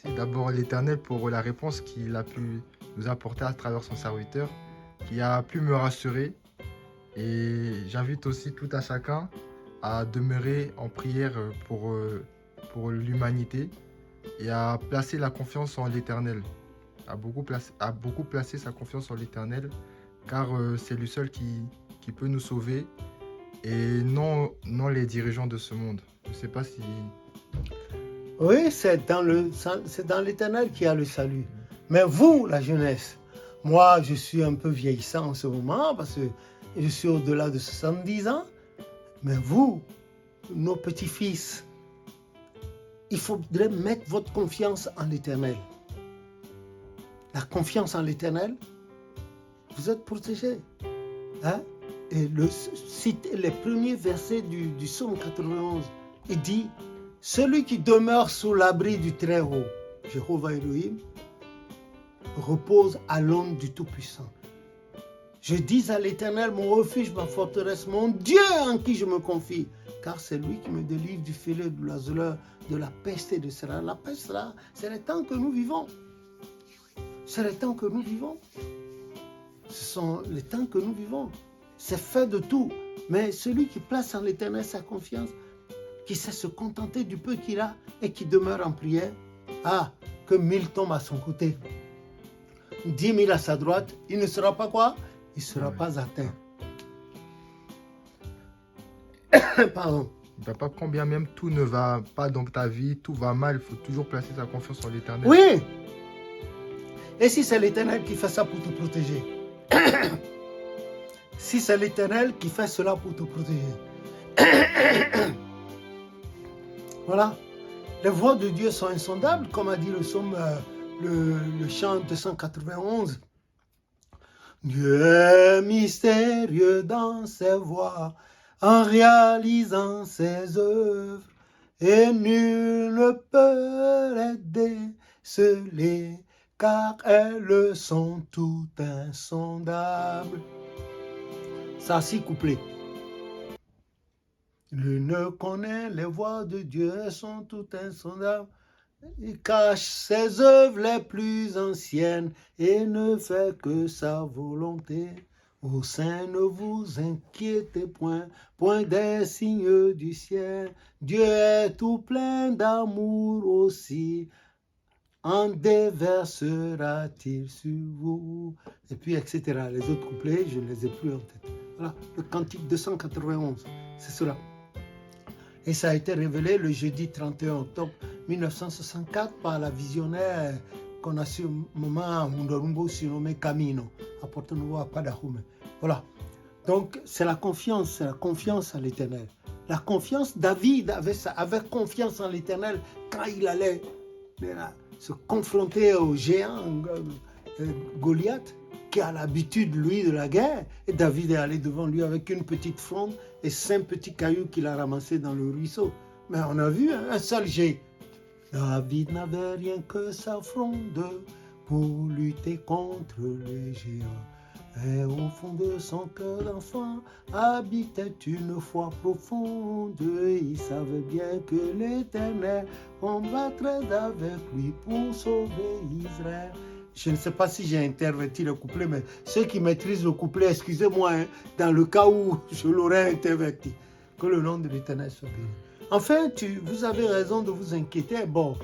Merci d'abord l'Éternel pour la réponse qu'il a pu nous apporter à travers son serviteur, qui a pu me rassurer. Et j'invite aussi tout à chacun à demeurer en prière pour l'humanité et à placer la confiance en l'Éternel, à beaucoup placer sa confiance en l'Éternel, car c'est lui seul qui peut nous sauver et non les dirigeants de ce monde. Je ne sais pas si... Oui, c'est dans l'Éternel qu'il y a le salut. Mais vous, la jeunesse, moi, je suis un peu vieillissant en ce moment parce que je suis au-delà de 70 ans. Mais vous, nos petits-fils, il faudrait mettre votre confiance en l'Éternel. La confiance en l'Éternel, vous êtes protégés. Hein? Et les premiers versets du psaume 91, il dit, celui qui demeure sous l'abri du Très-Haut, Jéhovah Elohim, repose à l'ombre du Tout-Puissant. Je dis à l'Éternel, mon refuge, ma forteresse, mon Dieu en qui je me confie, car c'est lui qui me délivre du filet de l'oiseleur, de la peste et de cela. La peste, là, c'est le temps que nous vivons. C'est le temps que nous vivons. Ce sont les temps que nous vivons. C'est fait de tout. Mais celui qui place en l'Éternel sa confiance, qui sait se contenter du peu qu'il a et qui demeure en prière, que 1000 tombent à son côté, 10 000 à sa droite, il ne sera pas quoi? Il ne sera pas atteint. Pardon. Papa, quand bien même tout ne va pas dans ta vie, tout va mal, il faut toujours placer sa confiance en l'Éternel. Oui. Et si c'est l'Éternel qui fait ça pour te protéger? Si c'est l'Éternel qui fait cela pour te protéger. Voilà. Les voies de Dieu sont insondables, comme a dit le psaume, le chant 291. Dieu est mystérieux dans ses voies, en réalisant ses œuvres, et nul ne peut les déceler, car elles sont toutes insondables. Ça, 6 couplets. Nul ne connaît les voies de Dieu, elles sont toutes insondables. Il cache ses œuvres les plus anciennes et ne fait que sa volonté. Ô saints, ne vous inquiétez point, point des signes du ciel. Dieu est tout plein d'amour aussi. En déversera-t-il sur vous? Et puis, etc. Les autres couplets, je ne les ai plus en tête. Voilà, le cantique 291, c'est cela. Et ça a été révélé le jeudi 31 octobre 1964 par la visionnaire qu'on a su Maman Mundorumbo surnommée Camino, à Porto Novo à Padahume. Voilà. Donc, c'est la confiance à l'Éternel. La confiance, David avait confiance en l'Éternel quand il allait se confronter au géant Goliath, qui a l'habitude, lui, de la guerre. Et David est allé devant lui avec une petite fronde et 5 petits cailloux qu'il a ramassés dans le ruisseau. Mais on a vu un seul jet. David n'avait rien que sa fronde pour lutter contre les géants. Et au fond de son cœur d'enfant habitait une foi profonde. Il savait bien que l'Éternel combattrait avec lui pour sauver Israël. Je ne sais pas si j'ai interverti le couplet, mais ceux qui maîtrisent le couplet, excusez-moi, dans le cas où je l'aurais interverti. Que le nom de l'Éternel soit béni. Enfin, vous avez raison de vous inquiéter. Bon,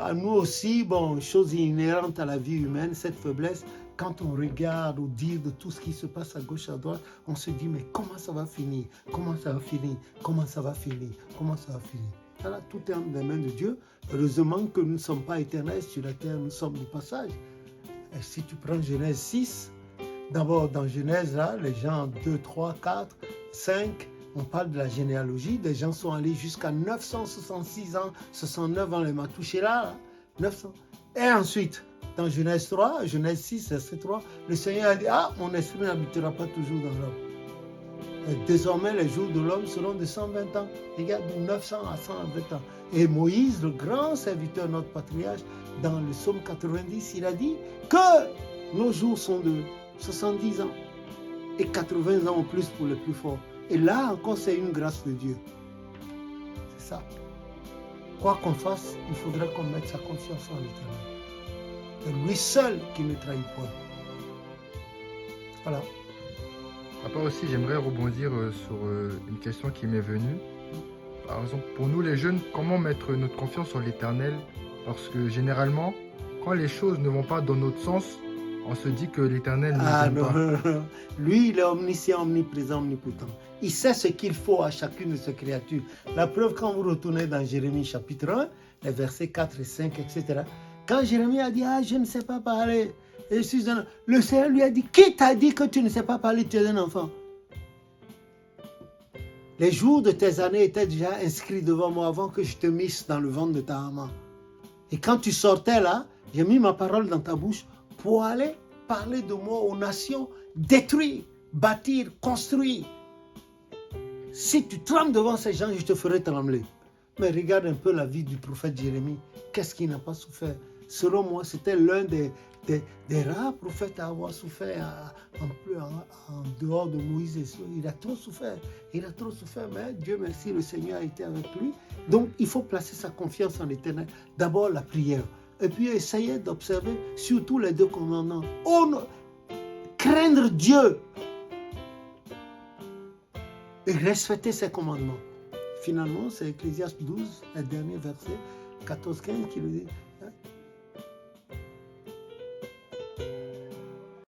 à nous aussi, chose inhérente à la vie humaine, cette faiblesse, quand on regarde ou dit de tout ce qui se passe à gauche, à droite, on se dit, mais comment ça va finir? Comment ça va finir? Comment ça va finir? Comment ça va finir? Voilà, tout est dans les mains de Dieu. Heureusement que nous ne sommes pas éternels sur la terre, nous sommes du passage. Et si tu prends Genèse 6, d'abord dans Genèse, là, les gens 2, 3, 4, 5, on parle de la généalogie. Des gens sont allés jusqu'à 966 ans, 69 ans, les Matouchéla, 900. Et ensuite, dans Genèse 3, Genèse 6, verset 3, le Seigneur a dit, mon esprit n'habitera pas toujours dans l'homme. Et désormais, les jours de l'homme seront de 120 ans. Regarde, de 900 à 120 ans. Et Moïse, le grand serviteur, notre patriarche, dans le psaume 90, il a dit que nos jours sont de 70 ans et 80 ans en plus pour les plus forts. Et là encore, c'est une grâce de Dieu. C'est ça. Quoi qu'on fasse, il faudrait qu'on mette sa confiance en l'Éternel. C'est lui seul qui ne trahit point. Voilà. Papa aussi, j'aimerais rebondir sur une question qui m'est venue. Par exemple, pour nous les jeunes, comment mettre notre confiance en l'Éternel? Parce que généralement, quand les choses ne vont pas dans notre sens, on se dit que l'Éternel ne nous Ah aime non, pas. non, non. Lui, il est omniscient, omniprésent, omnipotent. Il sait ce qu'il faut à chacune de ses créatures. La preuve, quand vous retournez dans Jérémie chapitre 1, les versets 4 et 5, etc. Quand Jérémie a dit, ah, je ne sais pas parler, et le Seigneur lui a dit, qui t'a dit que tu ne sais pas parler, tu es un enfant? Les jours de tes années étaient déjà inscrits devant moi avant que je te misse dans le ventre de ta maman. Et quand tu sortais là, j'ai mis ma parole dans ta bouche pour aller parler de moi aux nations, détruire, bâtir, construire. Si tu trembles devant ces gens, je te ferai trembler. Mais regarde un peu la vie du prophète Jérémie. Qu'est-ce qu'il n'a pas souffert? Selon moi, c'était l'un des rares prophètes à avoir souffert en dehors de Moïse. Il a trop souffert. Il a trop souffert, mais Dieu merci, le Seigneur a été avec lui. Donc, il faut placer sa confiance en l'Éternel. D'abord, la prière. Et puis, essayer d'observer surtout les deux commandements. Craindre Dieu et respecter ses commandements. Finalement, c'est Ecclésiaste 12, le dernier verset, 14-15, qui le dit.